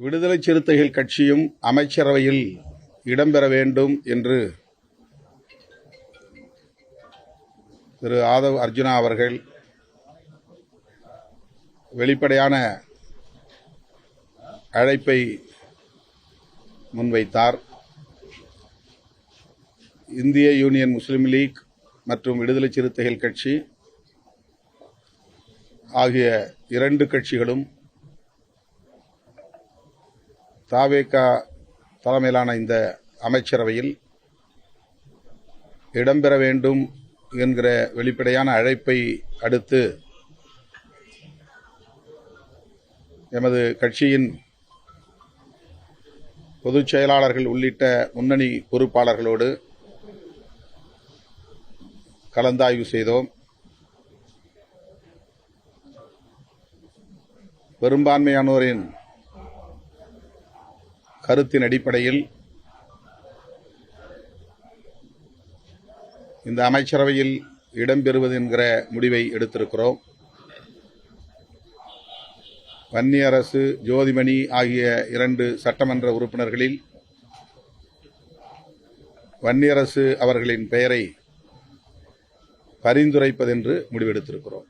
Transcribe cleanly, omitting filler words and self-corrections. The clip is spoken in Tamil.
விடுதலை சிறுத்தைகள் கட்சியும் அமைச்சரவையில் இடம்பெற வேண்டும் என்று திரு ஆதவ் அர்ஜுனா அவர்கள் வெளிப்படையான அழைப்பை முன்வைத்தார். இந்திய யூனியன் முஸ்லீம் லீக் மற்றும் விடுதலை சிறுத்தைகள் கட்சி ஆகிய இரண்டு கட்சிகளும் தவேக தலைமையிலான இந்த அமைச்சரவையில் இடம்பெற வேண்டும் என்கிற வெளிப்படையான அழைப்பை அடுத்து எமது கட்சியின் பொதுச் செயலாளர்கள் உள்ளிட்ட முன்னணி பொறுப்பாளர்களோடு கலந்தாய்வு செய்தோம். பெரும்பான்மையானோரின் கருத்தின் அடிப்படையில் இந்த அமைச்சரவையில் இடம்பெறுவது என்கிற முடிவை எடுத்திருக்கிறோம். வன்னியரசு, ஜோதிமணி ஆகிய இரண்டு சட்டமன்ற உறுப்பினர்களில் வன்னியரசு அவர்களின் பெயரை பரிந்துரைப்பதென்று முடிவெடுத்திருக்கிறோம்.